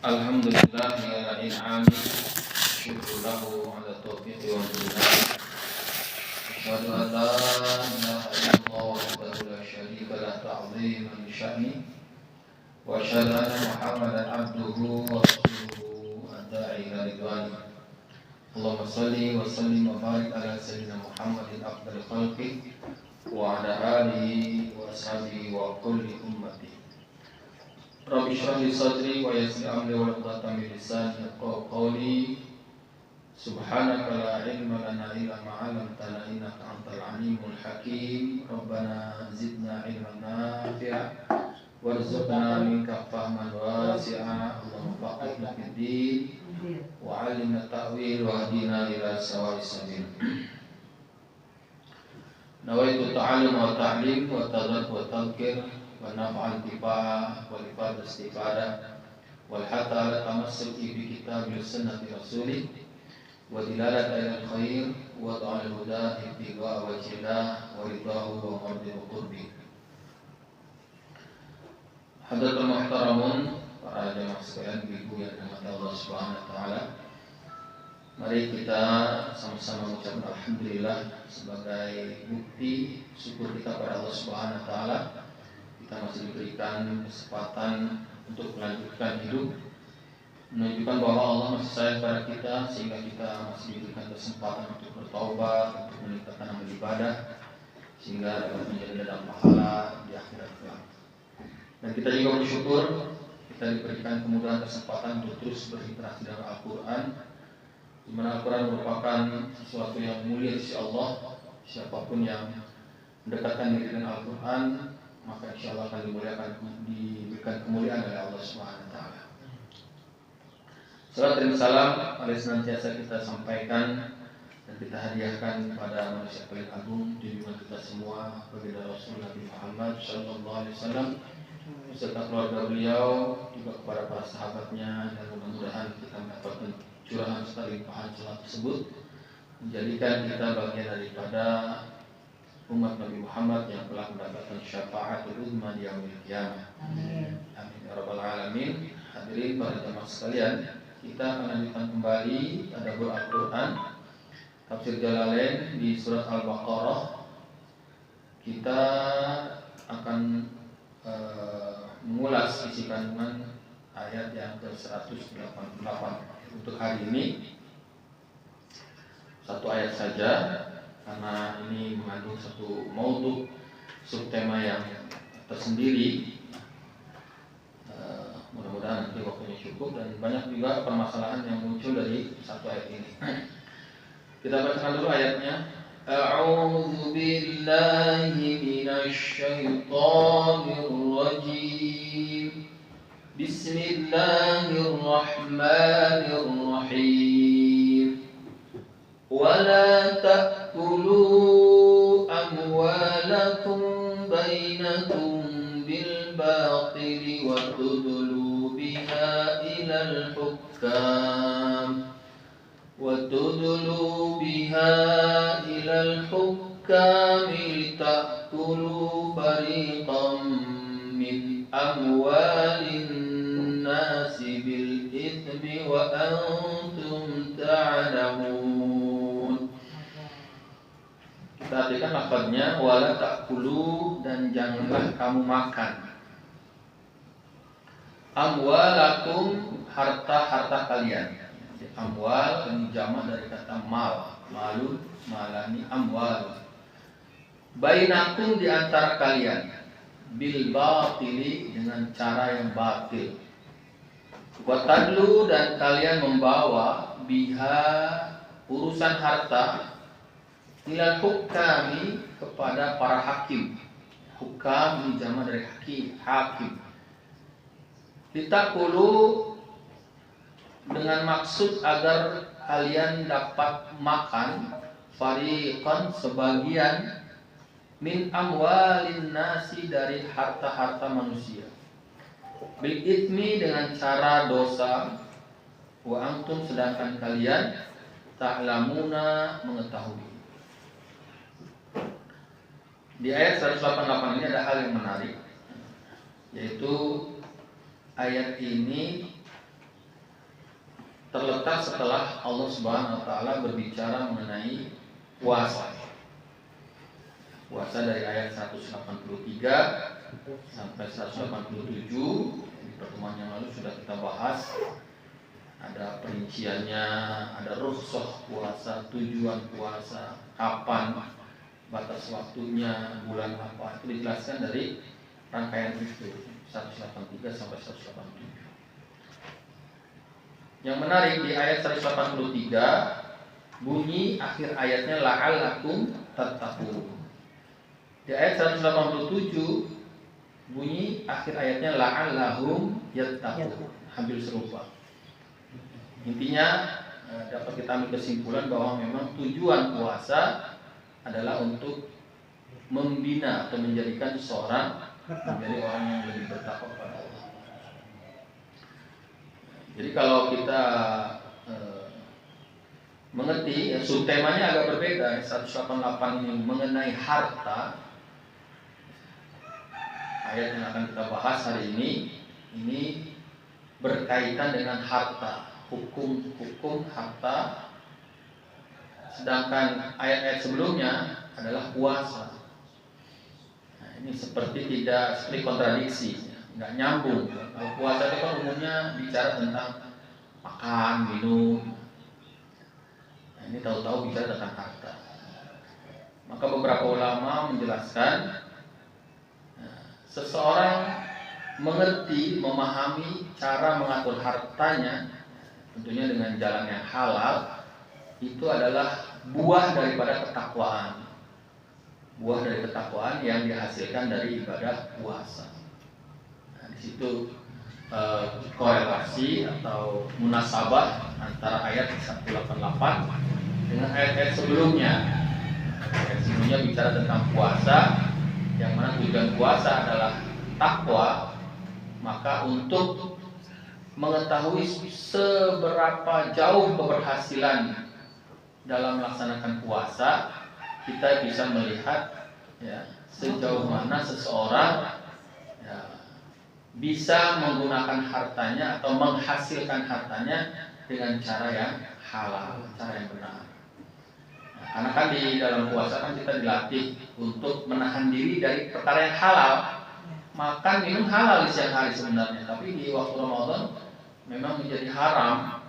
Alhamdulillah ala in'ami syukur lahu ala taufiqi wa hidayah. Asyhadu an la ilaha illallah wahdahu la syarika lah ta'ziman li sya'ni wa asyhadu anna Muhammadan abduhu wa rasuluhu ad-da'i ila ridwani. Allahumma shalli wa sallim wa barik ala sayyidina Muhammadin afdhalil khalqi wa ala alihi wa ashabihi wa kulli ummati. Rabbi shrah li sadri wa yassir amri wa hlul min lisani yafqahu qawli. Subhanaka la ilma lana illa ma 'allamtana innaka antal alimul hakim. Rabbana zidna ilman nafi'a warzuqna minka fahman wasi'a. Allahumma faqihna fid din wa 'allimna ta'wil wa hadina ila sawa'is sabil. Nawaitu ta'allum wa ta'lim wa tadhakkur wa tadhkir wa naf'al tifa'ah wal ifad istifadah wal hatta ala tamassuki bi kitabil sunnati rasulih wa dilalat ila khair wa ta'al huda ittiba wa jilah wa ridahu wa mardi wa qurbi. Hadatul muhtaramun, para jamaah sekalian, ibu yang dirahmati Allah Subhanahu wa taala. Mari kita sama-sama mengucapkan alhamdulillah sebagai bukti syukur kita pada Allah Subhanahu wa taala. Kita masih diberikan kesempatan untuk melanjutkan hidup, menunjukkan bahwa Allah masih sayang pada kita, sehingga kita masih diberikan kesempatan untuk bertaubat, untuk meningkatkan amal ibadah, sehingga dapat menjadi ladang pahala di akhirat kelak. Dan kita juga bersyukur kita diberikan kemudahan kesempatan untuk terus berinteraksi dengan Al-Quran, di mana Al-Quran merupakan sesuatu yang mulia di sisi Allah. Siapapun yang mendekatkan diri dengan Al-Quran, maka insya Allah akan diberikan kemuliaan oleh Allah Subhanahu wa taala. Salam dan salam mari senantiasa kita sampaikan dan kita hadiahkan kepada manusia paling agung junjungan kita semua, baginda Rasul Nabi Muhammad sallallahu alaihi wasallam, beserta keluarga beliau, juga kepada para sahabatnya, dan mudah-mudahan kita mendapatkan curahan serta limpahan salat tersebut, menjadikan kita bagian daripada umat Nabi Muhammad yang telah mendapatkan syafaatul uzma di yaumil qiyamah. Amin. Amin ya rabbal alamin. Hadirin para jamaah sekalian, kita akan lanjutkan kembali tadabbur Al-Qur'an, tafsir Jalalain di surat Al-Baqarah. Kita akan mengulas isi kandungan ayat yang ke-188. Untuk hari ini satu ayat saja, karena ini mengandung satu maudhu, subtema yang tersendiri. Mudah-mudahan nanti waktunya cukup, dan banyak juga permasalahan yang muncul dari satu ayat ini. Kita bacakan dulu ayatnya. A'udzu billahi minasy syaithanir rajim. Bismillahirrahmanirrahim. Wala ta'kulu amwalakum bainakum bil batili wa tudlu biha ilal hukam litakulu fariqam min amwalin nasi bil ithmi wa antum ta'lamun. Perhatikan lafaznya, wala ta'kulu, dan janganlah kamu makan. Amwalakum, harta-harta kalian. Amwal ini jamak dari kata mal, malun, malani, amwal. Bainakum, di antara kalian, bil batili, dengan cara yang batil. Watadlu, dan kalian membawa biha, urusan harta, ilal hukami, kepada para hakim. Hukam ini jamak dari hakim. Litakulu, dengan maksud agar kalian dapat makan, fariqan, sebagian, min amwalin nasi, dari harta-harta manusia, bil ithmi, dengan cara dosa, wa antum, sedangkan kalian ta'lamuna, mengetahui. Di ayat 188 ini ada hal yang menarik, yaitu ayat ini terletak setelah Allah Subhanahu wa taala berbicara mengenai puasa. Puasa dari ayat 183 sampai 187 di pertemuan yang lalu sudah kita bahas. Ada perinciannya, ada rukhsah puasa, tujuan puasa, kapan, batas waktunya, bulan apa, itu dijelaskan dari rangkaian itu 183 sampai 187. Yang menarik di ayat 183 bunyi akhir ayatnya la'allakum tattaqun. Di ayat 187 bunyi akhir ayatnya la'allahum yattaqun, hampir serupa. Intinya dapat kita ambil kesimpulan bahwa memang tujuan puasa adalah untuk membina atau menjadikan seseorang menjadi orang yang lebih bertakwa kepada Allah. Jadi kalau kita mengerti, subtemanya agak berbeda. 188 ini mengenai harta. Ayat yang akan kita bahas hari ini berkaitan dengan harta. Hukum harta, sedangkan ayat-ayat sebelumnya adalah puasa. Nah, ini seperti kontradiksi, nggak nyambung. Kalau puasa itu kan umumnya bicara tentang makan, minum. Nah, ini tahu-tahu bicara tentang harta. Maka beberapa ulama menjelaskan, seseorang mengerti, memahami cara mengatur hartanya tentunya dengan jalan yang halal, itu adalah buah daripada ketakwaan. Buah dari ketakwaan yang dihasilkan dari ibadah puasa. Nah, di situ korelasi atau munasabah antara ayat 188 dengan ayat-ayat sebelumnya. Ayat sebelumnya bicara tentang puasa, yang mana tujuan puasa adalah takwa. Maka untuk mengetahui seberapa jauh keberhasilan dalam melaksanakan puasa, kita bisa melihat sejauh mana seseorang bisa menggunakan hartanya atau menghasilkan hartanya dengan cara yang halal, cara yang benar. Karena kan di dalam puasa kan kita dilatih untuk menahan diri dari perkara yang halal. Makan minum halal di siang hari sebenarnya, tapi di waktu Ramadan memang menjadi haram.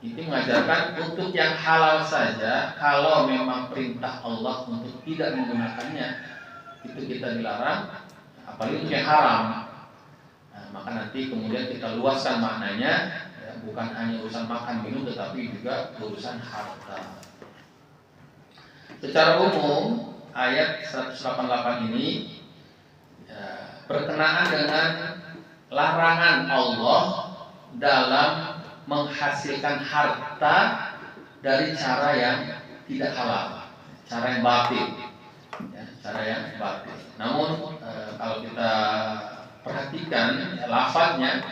Itu mengajarkan untuk yang halal saja, kalau memang perintah Allah untuk tidak menggunakannya, itu kita dilarang, apalagi untuk yang haram. Nah, maka nanti kemudian kita luaskan maknanya, bukan hanya urusan makan minum, tetapi juga urusan harta. Secara umum ayat 188 ini berkenaan dengan larangan Allah dalam menghasilkan harta dari cara yang tidak halal, cara yang batil, cara yang batil. Namun kalau kita perhatikan lafadznya,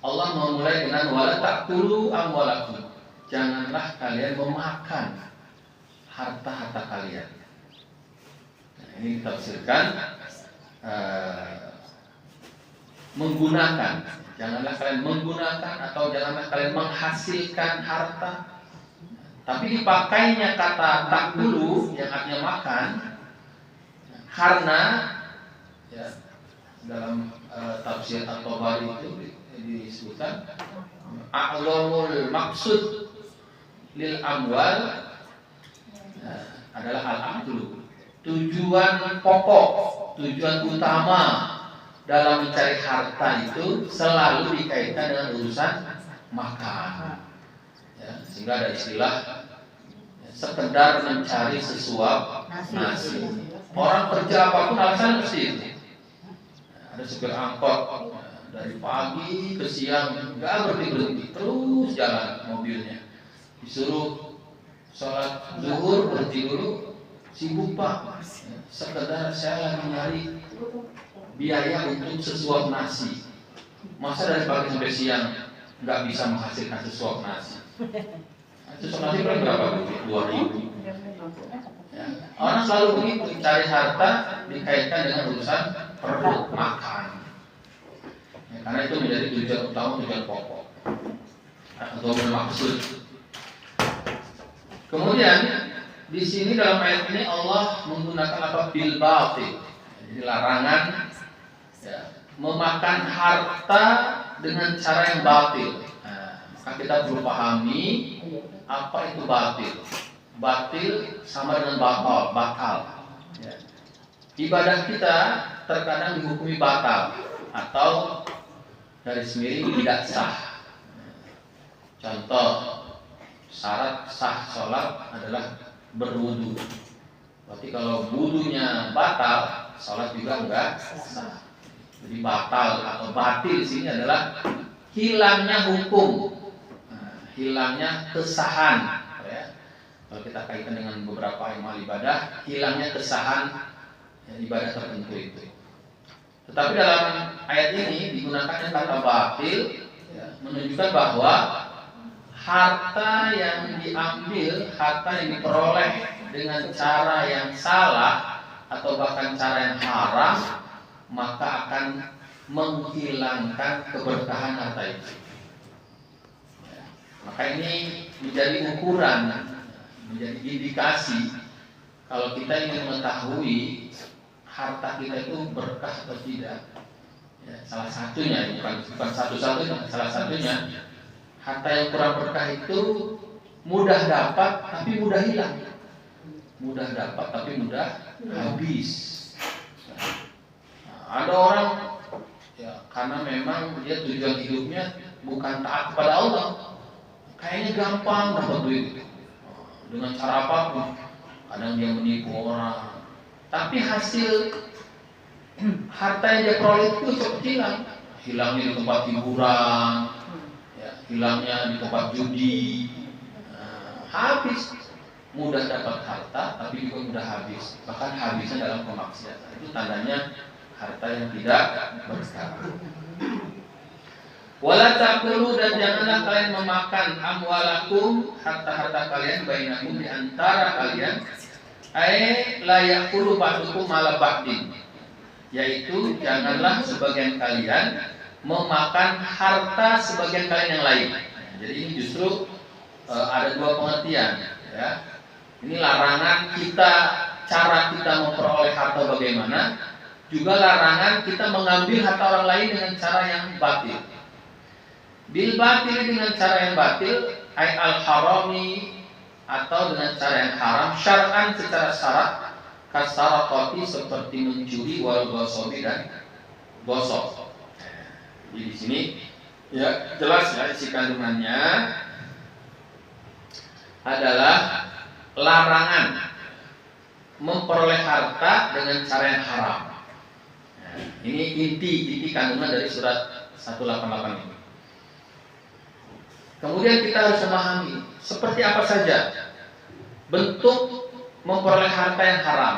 Allah memulai dengan wala taqtulu amwalakum, janganlah kalian memakan harta-harta kalian. Nah, ini ditafsirkan menggunakan, janganlah kalian menggunakan atau janganlah kalian menghasilkan harta. Tapi dipakainya kata taqtulu yang artinya makan, karena dalam tafsir At-Tabari itu disebutkan a'lamul maksud lil amwal adalah al-aqlu. Tujuan pokok, tujuan utama dalam mencari harta itu selalu dikaitkan dengan urusan makan. Sehingga ada istilah sekedar mencari sesuap nasi. Orang kerja apapun alasan mesti itu. Ada supir angkot dari pagi ke siang nggak berhenti terus jalan mobilnya. Disuruh sholat zuhur berhenti dulu, sibuk pak. Sekedar saya lagi nyari biaya untuk sesuap nasi. Masa dari pagi sampai siang nggak bisa menghasilkan sesuap nasi? Sesuap nasi berapa? 2.000. Orang selalu begitu, cari harta dikaitkan dengan urusan perut, makan. Karena itu menjadi tujuan utama, tujuan pokok. atau bermaksud. Kemudian di sini dalam ayat ini Allah menggunakan apa? Bil batil. Jadi larangan ya, memakan harta dengan cara yang batil. Nah, maka kita perlu pahami apa itu batil. Batil sama dengan batal. Ya. Ibadah kita terkadang dihukumi batal atau dari sendiri tidak sah. Contoh, syarat sah sholat adalah berwudu. Berarti kalau wudunya batal, sholat juga enggak sah. Jadi batal atau batil di sini adalah hilangnya hukum, hilangnya kesahan. Ya. Kalau kita kaitkan dengan beberapa amal ibadah, hilangnya kesahan ya, ibadah tertentu itu. Tetapi dalam ayat ini digunakan kata batil ya, menunjukkan bahwa harta yang diambil, harta yang diperoleh dengan cara yang salah atau bahkan cara yang haram, maka akan menghilangkan keberkahan harta itu. Ya. Maka ini menjadi ukuran, menjadi indikasi kalau kita ingin mengetahui harta kita itu berkah atau tidak. Ya, salah satunya, bukan satu-satunya, salah satunya harta yang kurang berkah itu mudah dapat tapi mudah hilang, mudah dapat tapi mudah habis. Nah, ada orang ya karena memang dia tujuan hidupnya bukan taat kepada Allah, kayaknya gampang dapat duit dengan cara apapun. Kadang dia menipu orang, tapi hasil harta yang dia peroleh itu cepat hilang. Hilangnya di tempat hiburan, hilangnya di tempat judi, habis. Mudah dapat harta tapi juga mudah habis, bahkan habisnya dalam kemaksiatan. Itu tandanya harta yang tidak berkah. Wala taqulu, dan janganlah kalian memakan amwalakum, harta-harta kalian, bainakum, di antara kalian, la yaqulu ba'dukum ala ba'din, yaitu janganlah sebagian kalian memakan harta sebagian kalian yang lain. Jadi ini justru ada dua pengertian ya. Ini larangan kita, cara kita memperoleh harta bagaimana, juga larangan kita mengambil harta orang lain dengan cara yang batil. Bil batil, dengan cara yang batil, ay al harami, atau dengan cara yang haram, syar'an secara syarat, kasarakoti, seperti mencuri, wal ghasabi, dan gosok. Jadi di sini ya jelas ya, isi kandungannya adalah larangan memperoleh harta dengan cara yang haram. Nah, ini inti kandungan dari surat 188 ini. Kemudian kita harus memahami seperti apa saja bentuk memperoleh harta yang haram.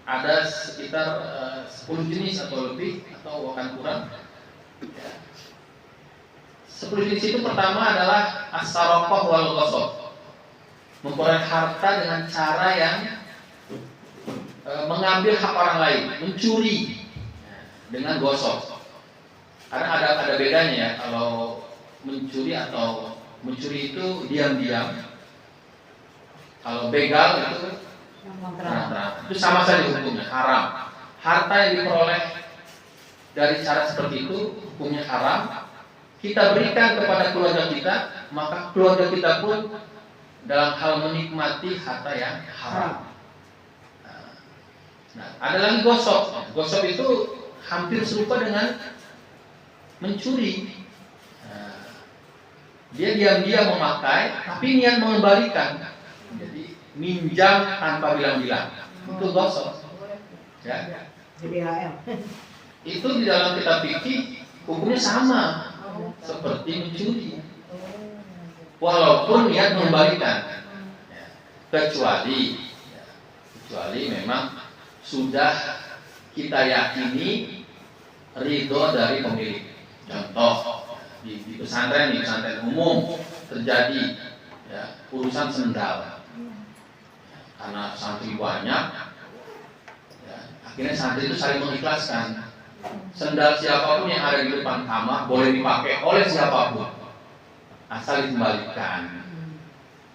Ada sekitar 10 jenis atau lebih, atau bahkan kurang. 10 jenis itu pertama adalah as-saraqah wal ghasab. Memperoleh harta dengan cara yang mengambil hak orang lain, mencuri dengan gosok. Karena ada bedanya ya, kalau mencuri atau mencuri itu diam-diam. Kalau begal itu terang-terang. Itu sama saja hukumnya, haram. Harta yang diperoleh dari cara seperti itu hukumnya haram. Kita berikan kepada keluarga kita, maka keluarga kita pun dalam hal menikmati harta yang haram. Nah, ada lagi gosok. Gosok itu hampir serupa dengan mencuri. Dia diam-diam memakai, tapi niat mengembalikan. Jadi minjam tanpa bilang-bilang. Itu gosok. Ya. Itu di dalam kitab fikih hukumnya sama seperti mencuri. Walaupun niat mengembalikan, kecuali memang sudah kita yakini ridho dari pemilik. Contoh di pesantren umum terjadi ya, urusan sendal, karena santri banyak, ya, akhirnya santri itu saling mengikhlaskan. Sendal siapapun yang ada di depan kamar boleh dipakai oleh siapapun. asal dikembalikan.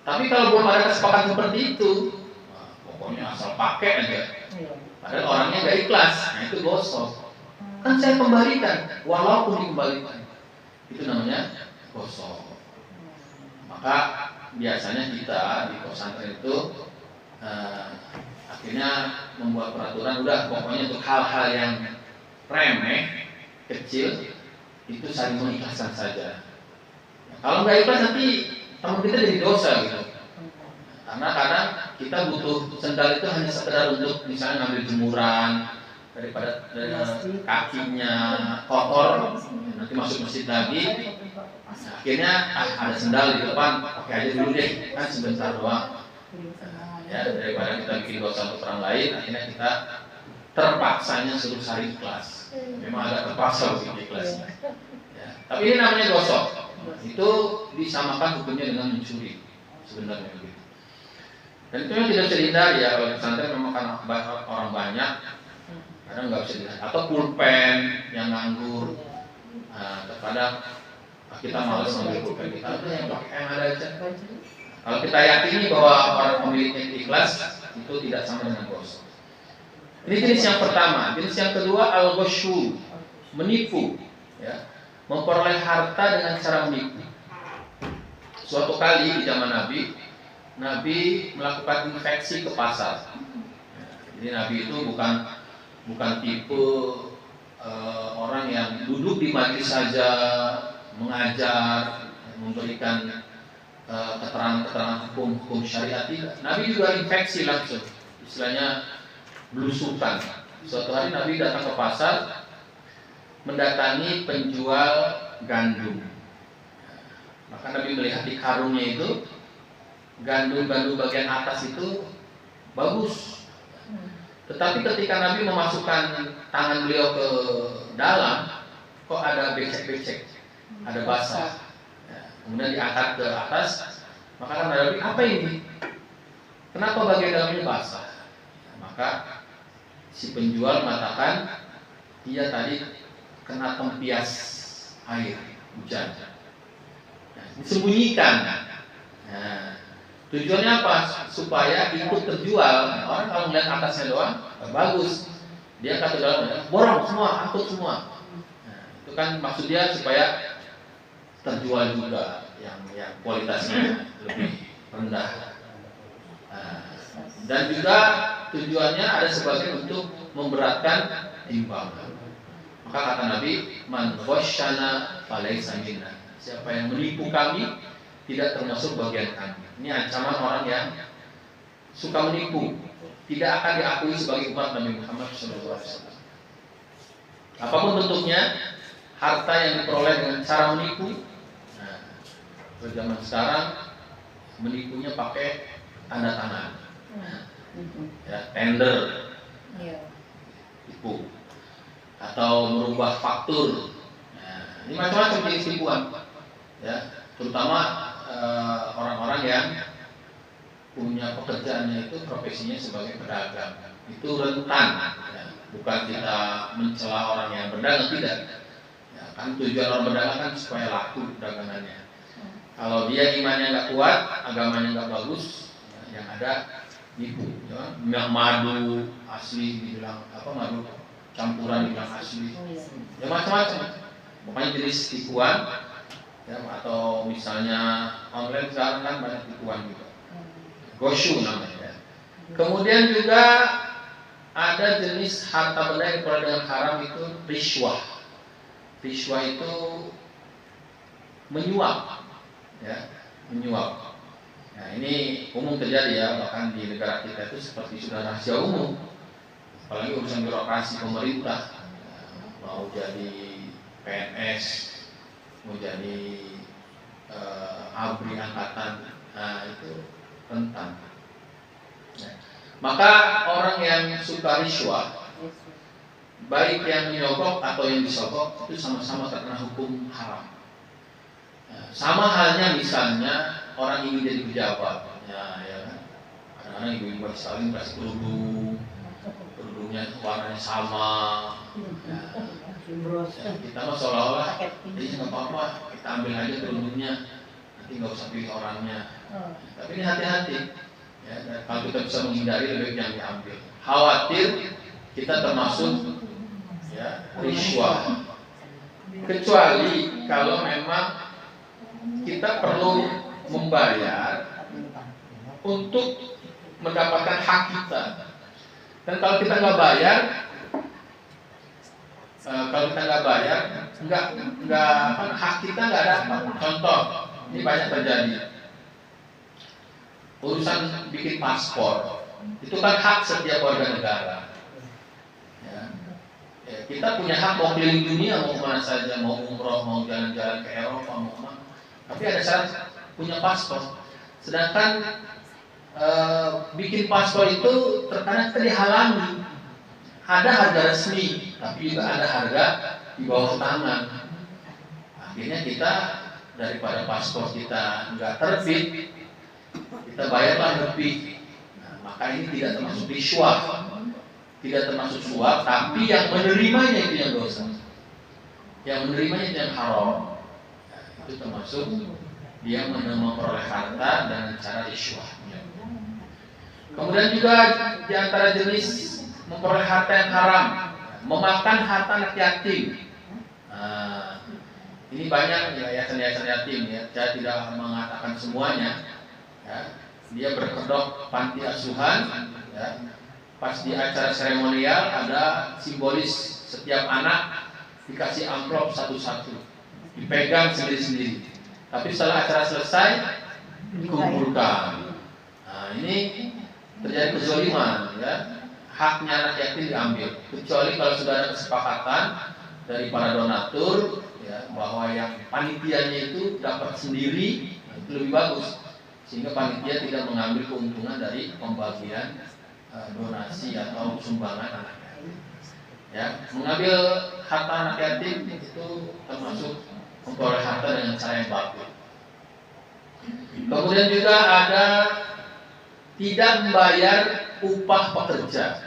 Tapi kalau belum ada kesepakatan seperti itu, pokoknya asal pakai aja. Padahal orangnya nggak ikhlas, nah itu gosok. Kan saya kembalikan, walaupun dikembalikan, itu namanya gosok. Maka biasanya kita di pesantren itu akhirnya membuat peraturan, udah pokoknya untuk hal-hal yang remeh, kecil, itu saling mengikhlaskan saja. Kalau nggak ikhlas nanti teman kita jadi dosa gitu. Karena kadang kita butuh sendal itu hanya sekedar untuk misalnya ngambil jemuran, daripada kakinya kotor nanti masuk masjid lagi. Akhirnya ada sendal di depan, pakai aja dulu deh, kan sebentar doang. Ya, daripada kita bikin dosa untuk orang lain, akhirnya kita terpaksanya suruh cari ikhlas. Memang agak terpaksa bikin ikhlasnya. Ya, tapi ini namanya gosok. Itu disamakan hukumnya dengan mencuri sebenarnya begitu. Dan itu yang tidak bisa dihindari ya, kalau di pesantren memang karena orang banyak, kadang nggak bisa dihindari. Atau pulpen yang nganggur, terkadang kita malas ngambil pulpen kita, yang pakai yang ada aja. Kalau kita yakini bahwa orang pemiliknya ikhlas, itu tidak sama dengan gosok. Ini jenis yang pertama. Jenis yang kedua al-ghasyu, menipu, ya, memperoleh harta dengan cara menipu. Suatu kali di zaman Nabi melakukan infeksi ke pasar. Jadi Nabi itu bukan tipe orang yang duduk di majelis saja mengajar, memberikan keterangan-keterangan hukum syariat. Nabi juga infeksi langsung, istilahnya belusukan. Suatu hari Nabi datang ke pasar, mendatangi penjual gandum. Maka Nabi melihat di karungnya itu gandum bagian atas itu bagus. Tetapi ketika Nabi memasukkan tangan beliau ke dalam, kok ada becek-becek, ada basah. Kemudian diangkat ke atas, maka kata Nabi, apa ini? Kenapa bagian dalamnya basah? Maka si penjual mengatakan, dia tadi kena tempias air hujan. Disembunyikan. Nah, tujuannya apa? Supaya ikut terjual. Orang kalau melihat atasnya doang, bagus. Dia kata dalam, borong semua, angkut semua. Nah, itu kan maksud dia supaya terjual juga yang kualitasnya lebih rendah. Dan juga tujuannya ada sebagian untuk memberatkan timbangan. Maka kata Nabi, man ghasyana falaysa minna. Siapa yang menipu kami tidak termasuk bagian kami. Ini ancaman orang yang suka menipu, tidak akan diakui sebagai umat Nabi Muhammad SAW. Apapun bentuknya, harta yang diperoleh dengan cara menipu. Nah, zaman sekarang menipunya pakai tanda tangan, ya, tender, tipu, atau merubah faktur. Nah, ini macam-macam jenis tipuan, ya, terutama orang-orang yang punya pekerjaannya itu profesinya sebagai pedagang, itu rentan. Ya, bukan kita mencela orang yang berdagang, tidak. Ya, kan tujuan orang berdagang kan supaya laku dagangannya. Kalau dia imannya nggak kuat, agamanya nggak bagus, ya, yang ada nipu. Ya, yang madu asli dibilang apa, madu campuran dibilang asli, ya macam-macam. Pokoknya jenis tipuan, ya, atau misalnya online sekarang kan banyak tipuan juga. Ghasyu namanya. Kemudian juga ada jenis harta benda yang diperoleh dengan haram, itu rishwah. Rishwah itu menyuap, ya, menyuap. Nah, ini umum terjadi ya, bahkan di negara kita itu seperti sudah rahasia umum. Apalagi urusan birokrasi pemerintah, mau jadi PNS, mau jadi ABRI angkatan, nah itu rentan. Nah, maka orang yang suka rishwah, baik yang menyogok atau yang disogok, itu sama-sama terkena hukum haram. Nah, sama halnya misalnya orang ingin jadi pejabat, ya kan? Kadang-kadang ibu-ibu saling kasih kerudungnya warnanya sama. Ya, kita mah seolah-olah ini nggak apa-apa, kita ambil aja kerudungnya. nanti nggak usah pilih orangnya. Tapi ini hati-hati ya, dan kalau kita bisa menghindari lebih baik yang diambil. Khawatir kita termasuk ya riswah, kecuali kalau memang kita perlu membayar untuk mendapatkan hak kita. Dan kalau kita nggak bayar, hak kita nggak dapat. Contoh, ini banyak terjadi. Urusan bikin paspor, itu kan hak setiap warga negara. Ya, kita punya hak mau keliling dunia, mau kemana saja, mau umroh, mau jalan-jalan ke Eropa, mau kemana. Tapi ada syarat punya paspor. Sedangkan bikin paspor itu terkadang dihalangi. Ada harga resmi, tapi juga ada harga di bawah tangan. Akhirnya kita daripada paspor kita nggak terbit, kita bayarlah lebih. Nah, maka ini tidak termasuk riswah, tidak termasuk suap, tapi yang menerimanya itu yang dosa, yang menerimanya itu yang haram. Nah, itu termasuk dia memperoleh harta dengan cara riswah. Kemudian juga di antara jenis memperoleh harta yang haram, memakan harta anak yatim. Nah, ini banyak ya yayasan-yayasan yatim ya. Saya tidak mengatakan semuanya. Ya. Dia berkedok panti asuhan. Ya. Pas di acara seremonial ada simbolis setiap anak dikasih amplop satu-satu, dipegang sendiri-sendiri. Tapi setelah acara selesai dikumpulkan. Nah, ini terjadi kezaliman ya. Haknya anak yatim diambil, kecuali kalau sudah ada kesepakatan dari para donatur ya, bahwa yang panitianya itu dapat sendiri, itu lebih bagus, sehingga panitia tidak mengambil keuntungan dari pembagian donasi atau sumbangan anak yatim. Ya, mengambil harta anak yatim itu termasuk memperoleh harta dengan cara yang batil. Kemudian juga ada tidak membayar upah pekerja.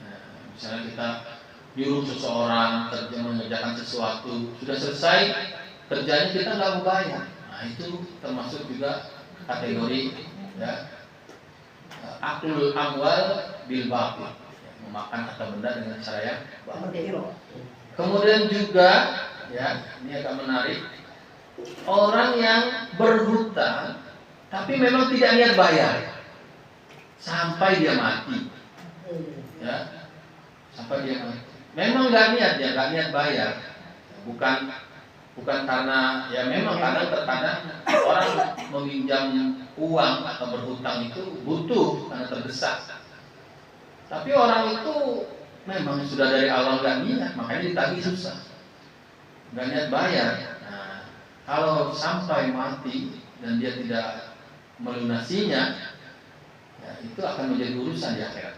Nah, misalnya kita nyuruh seseorang kerja mengerjakan sesuatu, sudah selesai kerjanya kita nggak membayar. Nah, itu termasuk juga kategori ya, aklul amwal bil batil, ya, memakan harta benda dengan cara yang batil. Kemudian juga ya, ini agak menarik, orang yang berhutang tapi memang tidak niat bayar sampai dia mati, ya, sampai dia mati. Memang nggak niat bayar, bukan karena ya memang kadang terkadang orang meminjam uang atau berhutang itu butuh karena terdesak. Tapi orang itu memang sudah dari awal nggak niat, makanya ditagih susah, nggak niat bayar. Nah, kalau sampai mati dan dia tidak melunasinya, ya, itu akan menjadi urusan di akhirat.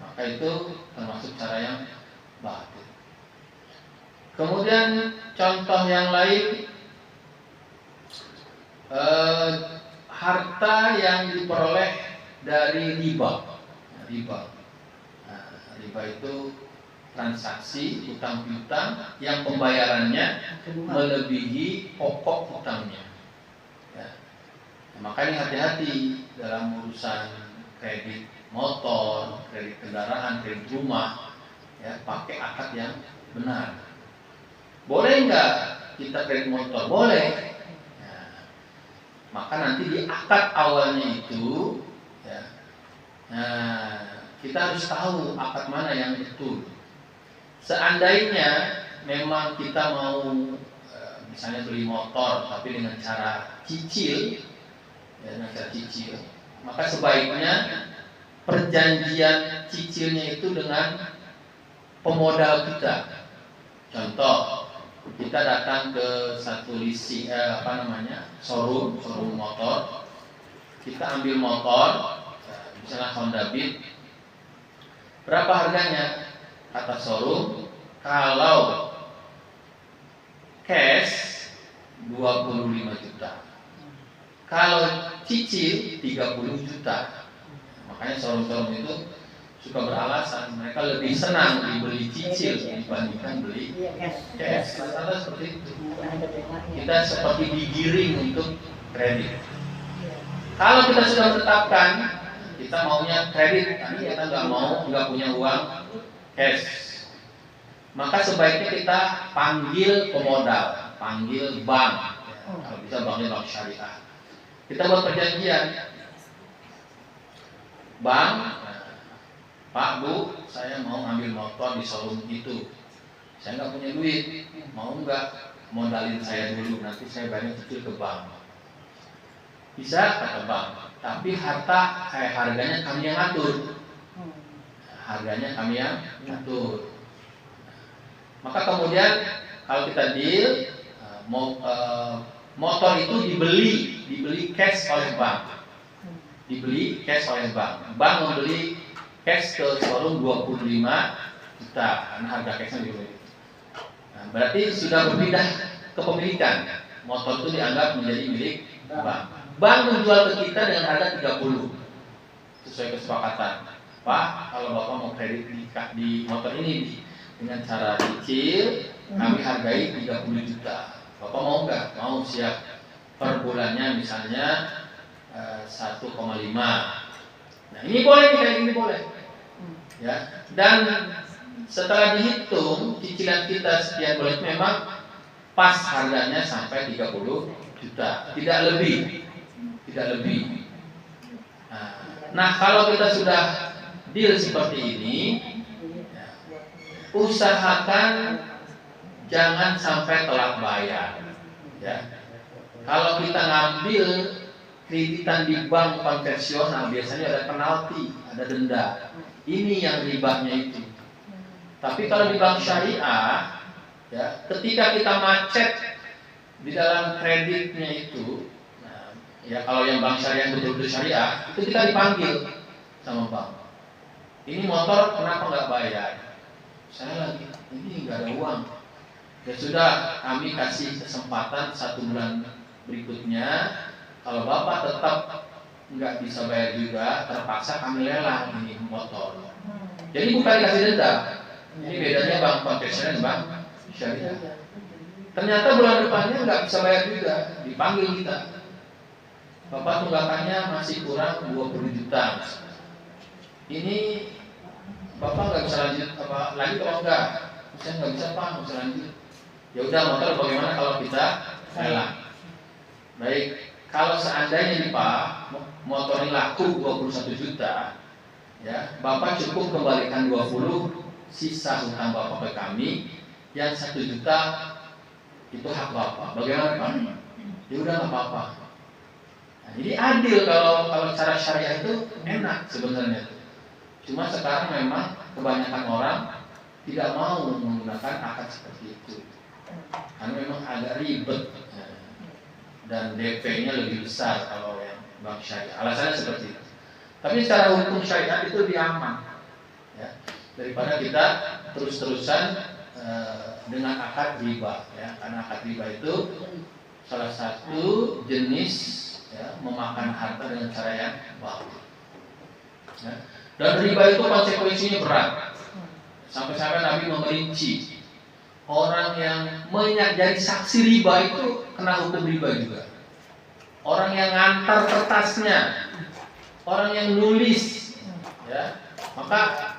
Maka itu termasuk cara yang batil. Kemudian contoh yang lain, harta yang diperoleh dari riba. Nah, riba itu transaksi utang piutang yang pembayarannya melebihi pokok utangnya. Ya. Nah, makanya hati-hati dalam urusan kredit motor, kredit kendaraan, kredit rumah, ya, pakai akad yang benar. Boleh nggak kita kredit motor? Boleh. Ya. Maka nanti di akad awalnya itu, ya, nah, kita harus tahu akad mana yang betul. Seandainya memang kita mau misalnya beli motor tapi dengan cara cicil, ya, dengan cara cicil, maka sebaiknya perjanjian cicilnya itu dengan pemodal kita. Contoh, kita datang ke satu leasing showroom motor, kita ambil motor, misalnya Honda Beat, berapa harganya? Kata showroom, kalau cash 25 juta, kalau cicil 30 juta. Makanya showroom itu suka beralasan mereka lebih senang dibeli cicil dibandingkan beli cash. Rata-rata seperti itu. Kita seperti digiring untuk kredit. Kalau kita sudah menetapkan kita maunya kredit, karena kita nggak punya uang cash, maka sebaiknya kita panggil pemodal, panggil bank. Kalau bisa banknya bank syariah. Kita buat perjanjian, Bang, Pak, Bu, saya mau ambil motor di showroom itu. Saya nggak punya duit, mau nggak modalin saya dulu, nanti saya bayar kecil ke bank. Bisa, kata bank, tapi harganya kami yang atur. Harganya kami yang atur. Maka kemudian kalau kita deal, motor itu dibeli cash oleh bank. Dibeli cash oleh bank. Bank membeli cash ke showroom 25 juta karena harga cashnya lebih. Nah, berarti sudah berpindah kepemilikan. Motor itu dianggap menjadi milik bank. Bank menjual ke kita dengan harga 30 sesuai kesepakatan. Pak, kalau Bapak mau kredit di motor ini dengan cara cicil, kami hargai 30 juta. Bapak mau nggak? Mau, siap. Per bulannya misalnya 1,5. Nah, ini boleh, kayak gini boleh. Ya. Dan setelah dihitung cicilan kita sekian bulan memang pas harganya sampai 30 juta, tidak lebih. Nah, kalau kita sudah deal seperti ini, ya, usahakan jangan sampai telat bayar. Ya. Kalau kita ngambil kreditan di bank konvensional biasanya ada penalti, ada denda. Ini yang ribanya itu. Tapi kalau di bank syariah, ya, ketika kita macet di dalam kreditnya itu, nah, ya kalau yang bank syariah betul-betul syariah, itu kita dipanggil sama bank. Ini motor kenapa nggak bayar? Saya lagi, ini nggak ada uang. Ya sudah, kami kasih kesempatan 1 bulan berikutnya. Kalau Bapak tetap nggak bisa bayar juga, terpaksa kami lelang ini motor. Jadi bukan dikasih denda. Ini bedanya bank konvensional dan bank syariah. Ternyata bulan depannya nggak bisa bayar juga, dipanggil kita. Bapak tunggakannya masih kurang 20 juta. Ini Bapak nggak bisa lanjut lagi kalau enggak? Saya nggak bisa, Pak, nggak bisa lanjut. Ya udah, motor bagaimana kalau kita lelang? Baik, kalau seandainya nih Pak, motor ini laku 21 juta, ya, Bapak cukup kembalikan 20, sisa hutang Bapak ke kami, yang 1 juta itu hak Bapak. Bagaimana Pak? Ya udah, nggak apa-apa. Nah, jadi adil kalau cara syariah itu enak sebenarnya. Cuma sekarang memang kebanyakan orang tidak mau menggunakan akad seperti itu, karena memang agak ribet. Dan DP-nya lebih besar kalau yang bank syariah. Alasannya seperti itu. Tapi secara hukum syariat itu lebih aman, ya, daripada kita terus-terusan dengan akad riba, ya, karena akad riba itu salah satu jenis, ya, memakan harta dengan cara yang batil. Ya. Dan riba itu konsekuensinya berat. Sampai-sampai Nabi memerinci orang yang jadi saksi riba itu kena hukum riba juga. Orang yang ngantar kertasnya, orang yang nulis, ya, maka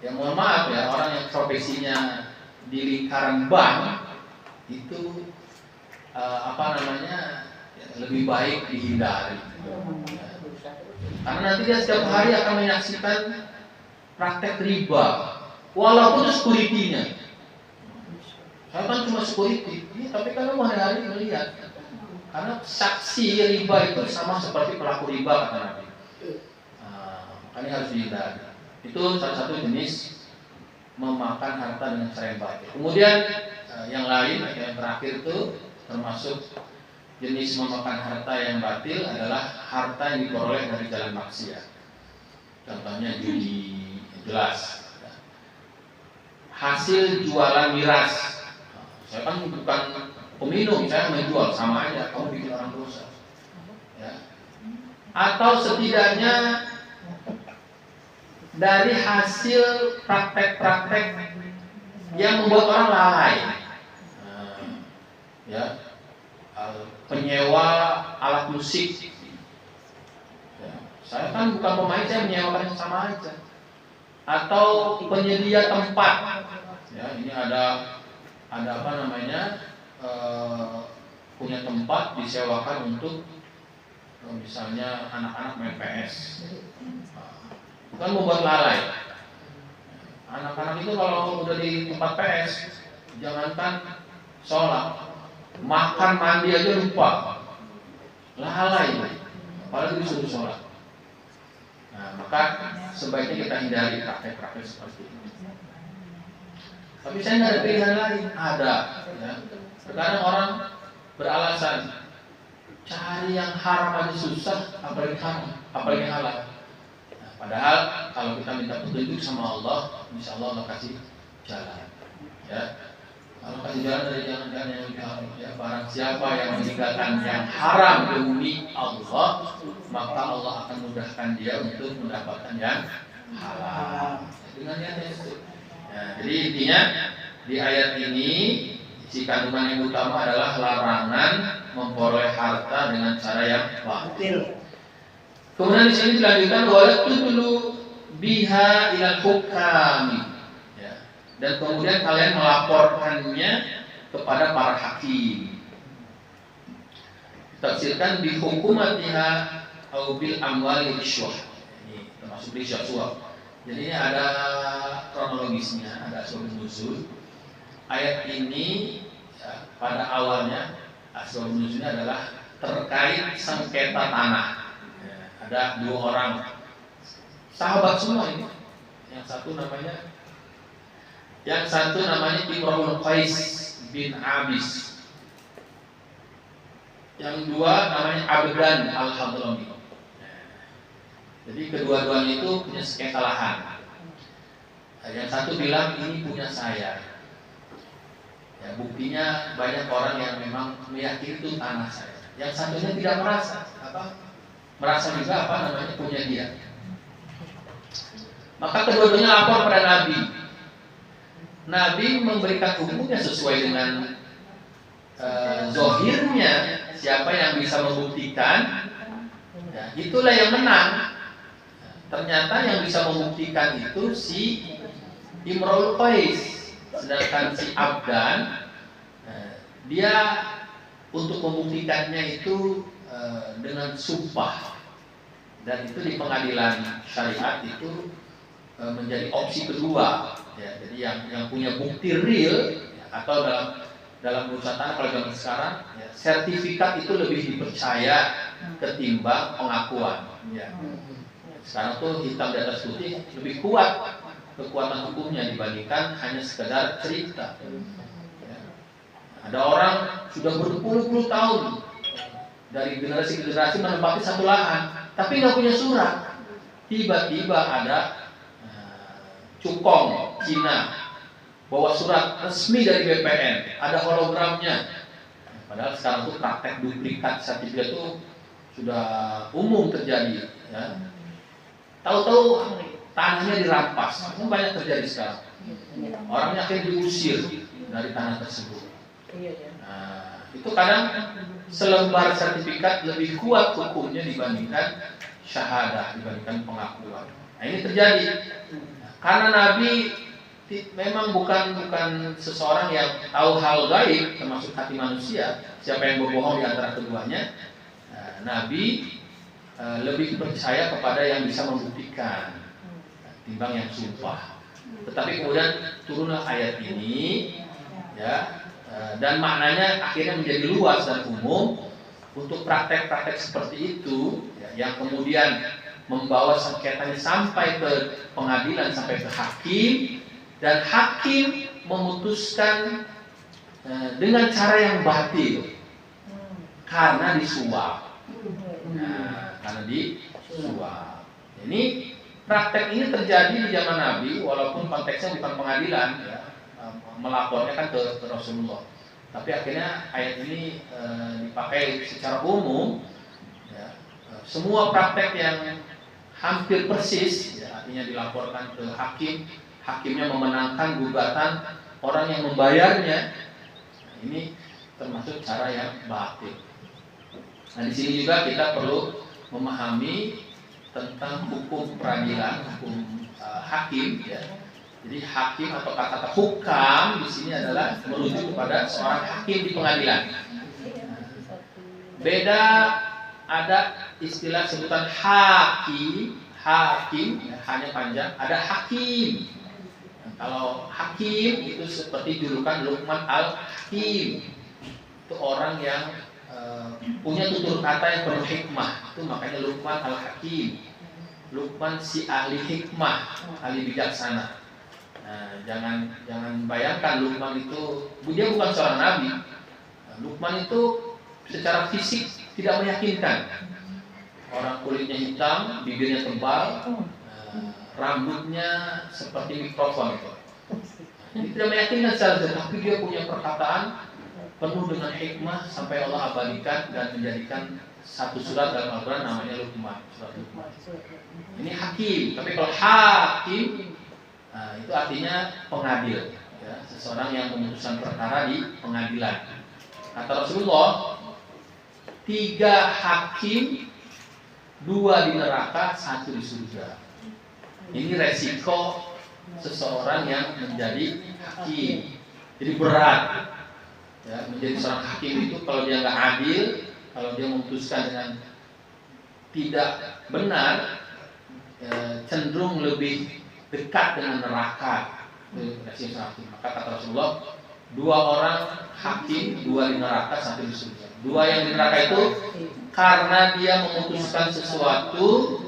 ya mohon maaf ya, orang yang profesinya di lingkaran bank itu lebih baik dihindari. Ya. Karena nanti dia setiap hari akan menyaksikan praktek riba, walaupun itu security-nya. Saya kan cuma security, tapi kan hari-hari melihat. Karena saksi riba itu sama seperti pelaku riba, kata Nabi. Makanya harus dihindari. Itu salah satu jenis memakan harta dengan cara yang baik. Kemudian yang lain, yang terakhir itu termasuk jenis memakan harta yang batil adalah harta yang diperoleh dari jalan maksiat. Contohnya judi, jelas. Hasil jualan miras. Saya kan bukan peminum, saya menjual, sama aja, kamu bikin orang dosa. Ya. Atau setidaknya dari hasil praktek-praktek yang membuat orang lalai. Ya, penyewa alat musik. Ya, saya kan bukan pemain, saya menyewakan yang sama aja. Atau penyedia tempat. Ya, ini ada apa namanya? Punya tempat disewakan untuk misalnya anak-anak main PS. Kan membuat lalai. Anak-anak itu kalau udah di tempat PS, jangankan sholat, makan mandi aja lupa, lalai, apalagi disuruh sholat. Nah, maka sebaiknya kita hindari praktek-praktek seperti ini. Tapi saya nggak ada pilihan lain. Ada. Ya. Sekarang orang beralasan cari yang haram aja susah, apalagi haram, apalagi halal. Nah, padahal kalau kita minta petunjuk sama Allah, insya Allah Allah kasih jalan. Ya. Kalau kasih jalan dari jalan-jalan yang haram, ya, barang siapa yang meninggalkan yang haram demi Allah, maka Allah akan mudahkan dia untuk mendapatkan yang halal. Dengan niat itu. Nah, jadi intinya di ayat ini isi kandungan yang utama adalah larangan memperoleh harta dengan cara yang batil. Kemudian di sini dilanjutkan wala tudlu biha ilal hukami. Ya. Dan kemudian kalian melaporkannya kepada para hakim. Tafsirkan bi hukumatiha au bil amwali risyah. Ini termasuk risyah suap. Jadi ini ada kronologisnya, ada asbabun nuzul. Ayat ini ya, pada awalnya asbabun nuzulnya adalah terkait sengketa tanah. Ya, ada dua orang sahabat semua ini. Yang satu namanya Imrul Qais bin Abis. Yang dua namanya Abdan Al-Hadrami. Jadi kedua-duanya itu punya sengketa lahan. Yang satu bilang ini punya saya. Ya, buktinya banyak orang yang memang meyakini itu tanah saya. Yang satunya tidak merasa juga punya dia. Maka kedua-duanya lapor pada Nabi. Nabi memberikan hukumnya sesuai dengan zohirnya. Siapa yang bisa membuktikan, ya, itulah yang menang. Ternyata yang bisa membuktikan itu si Imrul Qais. Sedangkan si Abdan, dia untuk membuktikannya itu dengan sumpah. Dan itu di pengadilan syariat itu menjadi opsi kedua. Ya, jadi yang punya bukti real, ya, atau dalam urusan tanah kalau zaman sekarang, ya, sertifikat itu lebih dipercaya ketimbang pengakuan. Ya. Sekarang tuh hitam di atas putih lebih kuat kekuatan hukumnya dibandingkan hanya sekedar cerita. Ya. Ada orang sudah berpuluh-puluh tahun dari generasi ke generasi menempati satu lahan, tapi nggak punya surat. Tiba-tiba ada cukong Cina bawa surat resmi dari BPN, ada hologramnya. Padahal sekarang tuh praktek duplikat sertifikat itu sudah umum terjadi. Ya. Tahu-tahu tanahnya dirampas, itu banyak terjadi sekarang. Orangnya akhirnya diusir dari tanah tersebut. Nah, itu kadang selembar sertifikat lebih kuat hukumnya dibandingkan syahadah, dibandingkan pengakuan. Nah, ini terjadi karena Nabi memang bukan seseorang yang tahu hal gaib, termasuk hati manusia. Siapa yang berbohong di antara keduanya? Nah, Nabi lebih percaya kepada yang bisa membuktikan timbang yang sumpah. Tetapi kemudian turunlah ayat ini, ya, dan maknanya akhirnya menjadi luas dan umum untuk praktek-praktek seperti itu, ya, yang kemudian membawa sengketanya sampai ke pengadilan, sampai ke hakim, dan hakim memutuskan dengan cara yang batil karena disuap. Nah, karena disuap. Ini praktek ini terjadi di zaman Nabi, walaupun konteksnya bukan pengadilan, ya, melapornya kan ke Rasulullah. Tapi akhirnya ayat ini dipakai secara umum. Ya, semua praktek yang hampir persis, ya, artinya dilaporkan ke hakim, hakimnya memenangkan gugatan orang yang membayarnya. Nah, ini termasuk cara yang batil. Nah, di sini juga kita perlu memahami tentang hukum peradilan, hukum hakim, ya. Jadi hakim atau kata-kata hukam di sini adalah merujuk kepada seorang hakim di pengadilan. Beda, ada istilah sebutan hakim, ya, hanya panjang, ada hakim. Nah, kalau hakim itu seperti julukan Luqman al-Hakim. Itu orang yang punya tutur kata yang penuh hikmah. Itu makanya Luqman al-Hakim. Luqman si ahli hikmah, ahli bijaksana. Nah, jangan bayangkan Luqman itu, dia bukan seorang nabi. Nah, Luqman itu secara fisik tidak meyakinkan. Orang kulitnya hitam, bibirnya tebal, rambutnya seperti mikrofon. Jadi tidak meyakinkan secara, tapi dia punya perkataan penuh dengan hikmah sampai Allah abadikan dan menjadikan satu surat dalam Al-Quran namanya Luqman, surat Luqman. Ini hakim, tapi kalau hakim, nah, itu artinya pengadil, ya, seseorang yang memutuskan perkara di pengadilan. Kata Rasulullah, 3 hakim, 2 di neraka, 1 di surga. Ini resiko seseorang yang menjadi hakim. Jadi berat, ya, menjadi seorang hakim itu kalau dia nggak adil, kalau dia memutuskan dengan tidak benar, cenderung lebih dekat dengan neraka. Maka kata Rasulullah, 2 orang hakim, 2 di neraka, 1 di surga. 2 yang di neraka itu karena dia memutuskan sesuatu,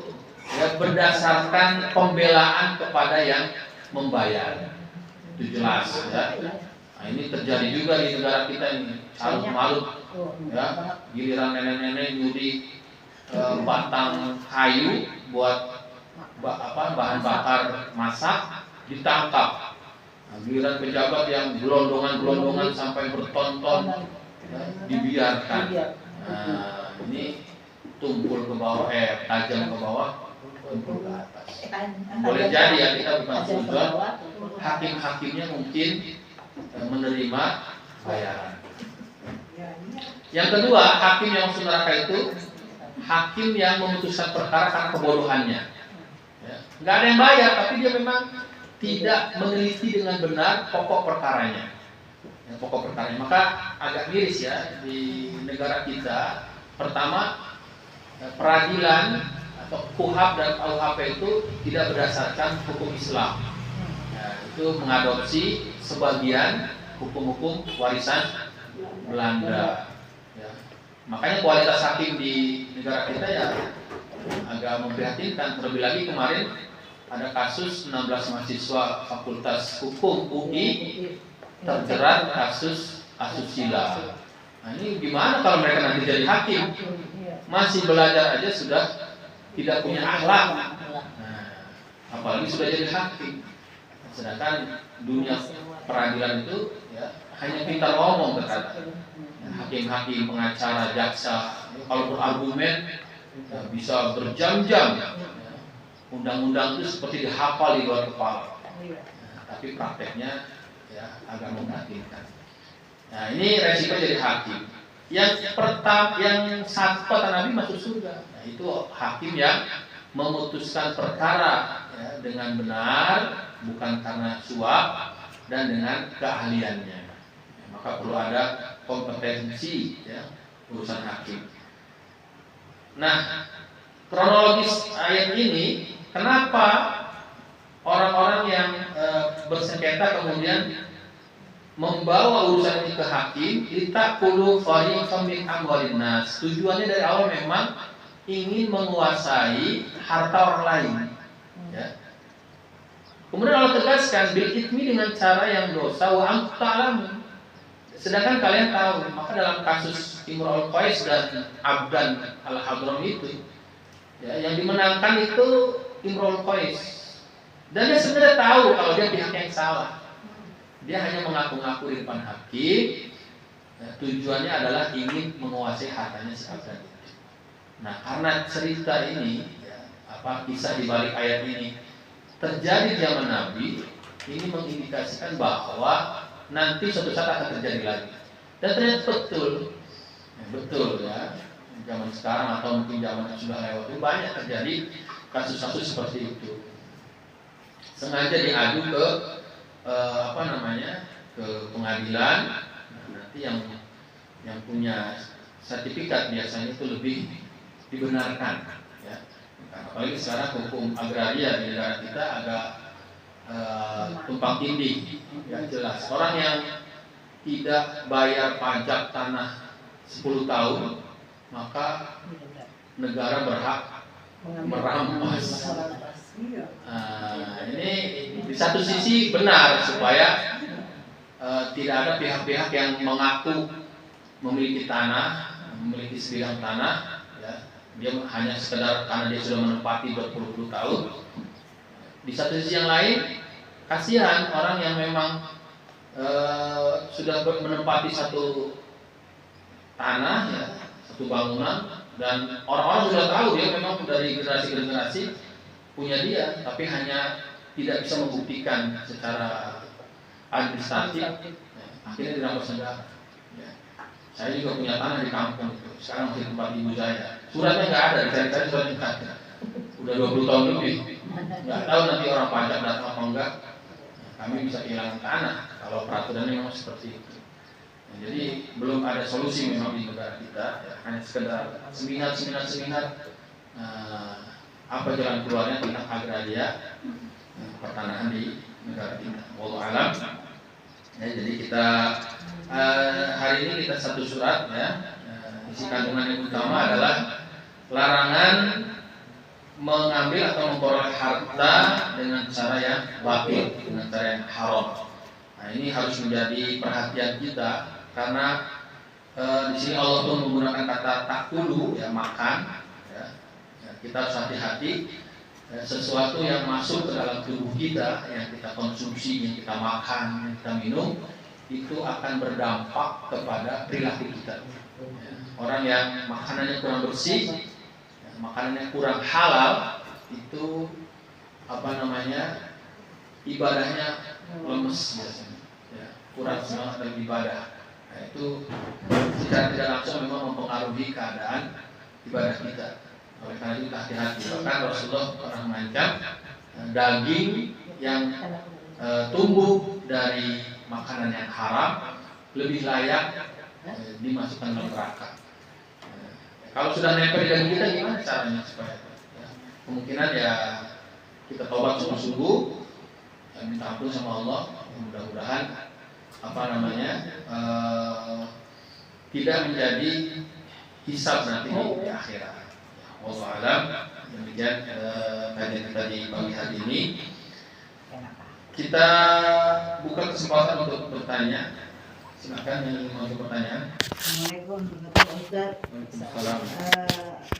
ya, berdasarkan pembelaan kepada yang membayar. Itu jelas, ya. Nah, ini terjadi juga di negara kita ini, carut marut, ya, giliran nenek-nenek nyuri batang kayu buat bahan bakar masak, ditangkap. Nah, giliran pejabat yang gelondongan sampai berton-ton, ya, dibiarkan. Nah, ini tumpul ke bawah, tajam ke bawah, tumpul ke atas. Boleh jadi ya kita bukan tujuan, hakim-hakimnya mungkin menerima bayaran. Yang kedua, hakim yang masuk neraka itu hakim yang memutuskan perkara karena kebodohannya. Nggak ada yang bayar, tapi dia memang tidak meneliti dengan benar pokok perkaranya. Pokok perkaranya. Maka agak miris ya di negara kita. Pertama, peradilan atau KUHAP dan KUHP itu tidak berdasarkan hukum Islam. Itu mengadopsi sebagian hukum-hukum warisan Belanda. Ya. Makanya kualitas hakim di negara kita ya agak memprihatinkan. Terlebih lagi kemarin ada kasus 16 mahasiswa Fakultas Hukum UI terjerat kasus asusila. Nah, ini gimana kalau mereka nanti jadi hakim? Masih belajar aja sudah tidak punya akhlak. Nah, apalagi sudah jadi hakim. Sedangkan dunia peradilan itu ya hanya pintar ngomong berkata. Hakim-hakim, pengacara, jaksa, kalau berargumen ya, bisa berjam-jam. Undang-undang itu seperti dihafal di luar kepala. Tapi prakteknya ya agak memprihatinkan. Nah, ini resiko jadi hakim. Yang pertama, yang satu kata Nabi masuk surga. Nah, itu hakim yang memutuskan perkara ya, dengan benar, bukan karena suap dan dengan keahliannya. Ya, maka perlu ada kompetensi ya, urusan hakim. Nah, kronologis ayat ini, kenapa orang-orang yang bersengketa kemudian membawa urusan ini ke hakim? Litakulu fariqam min amwalin nas. Tujuannya dari awal memang ingin menguasai harta orang lain. Ya. Kemudian Allah tegaskan bil ithmi dengan cara yang dosa wa antum ta'lamun. Sedangkan kalian tahu, maka dalam kasus Imrul Qais dan Abdan al-Hadrami itu, ya, yang dimenangkan itu Imrul Qais. Dan dia sebenarnya tahu kalau dia pihak yang salah. Dia hanya mengaku-ngaku di depan hakim. Ya, tujuannya adalah ingin menguasai hartanya si Abdan itu. Nah, karena cerita ini, ya, kisah di balik ayat ini terjadi zaman Nabi, ini mengindikasikan bahwa nanti suatu saat akan terjadi lagi. Dan ternyata betul ya. Zaman sekarang atau mungkin zaman yang sudah lewat itu banyak terjadi kasus-kasus seperti itu. Sengaja diadu ke ke pengadilan. Nah, nanti yang punya sertifikat biasanya itu lebih dibenarkan ya. Apalagi sekarang hukum agraria di negara kita agak tumpang tindih ya, jelas. Orang yang tidak bayar pajak tanah 10 tahun maka negara berhak merampas. Ini di satu sisi benar supaya tidak ada pihak-pihak yang mengaku memiliki tanah, memiliki sebidang tanah, ya, dia hanya sekedar karena dia sudah menempati berpuluh-puluh tahun. Di satu sisi yang lain, kasihan orang yang memang sudah menempati satu tanah, ya, satu bangunan, dan orang-orang sudah tahu dia memang dari generasi ke generasi punya dia, tapi hanya tidak bisa membuktikan secara administratif, ya, akhirnya dirampas negara. Ya. Saya juga punya tanah di kampung itu, sekarang masih tempat ibu saya. Suratnya nggak ada, dicari-cari suratnya nggak ada. Udah 20 tahun lebih, nggak tahu nanti orang pajak datang apa enggak. Kami bisa kehilangan tanah kalau peraturannya memang seperti itu. Nah, jadi belum ada solusi memang di negara kita, ya, hanya sekedar seminar. Apa jalan keluarnya tentang agraria pertanahan di negara kita. Wallahu alam. Ya, jadi kita hari ini kita satu surat ya. Isi kandungan yang utama adalah larangan mengambil atau memperoleh harta dengan cara yang batil, dengan cara yang haram. Nah, ini harus menjadi perhatian kita karena di sini Allah tuh menggunakan kata takulu, ya, makan. Kita harus hati-hati sesuatu yang masuk ke dalam tubuh kita, yang kita konsumsi, yang kita makan, yang kita minum, itu akan berdampak kepada perilaku kita. Orang yang makanannya kurang bersih, makanannya kurang halal, itu ibadahnya lemes biasanya, ya, kurang semangat dalam ibadah. Nah, itu secara tidak langsung memang mempengaruhi keadaan ibadah kita. Oleh karena itu hati-hati. Bahkan Rasulullah pernah mengancam daging yang tumbuh dari makanan yang haram lebih layak dimasukkan dalam neraka. Kalau sudah nempel di daging kita, gimana caranya supaya kemungkinan ya kita tobat sungguh-sungguh, minta ampun sama Allah. Mudah-mudahan tidak menjadi hisab nanti di akhirat. Wallahu a'lam. Demikian kajian kita di pagi hari ini. Kita buka kesempatan untuk bertanya. Silakan yang ingin mengajukan pertanyaan. Assalamualaikum warahmatullahi wabarakatuh. Waalaikumsalam.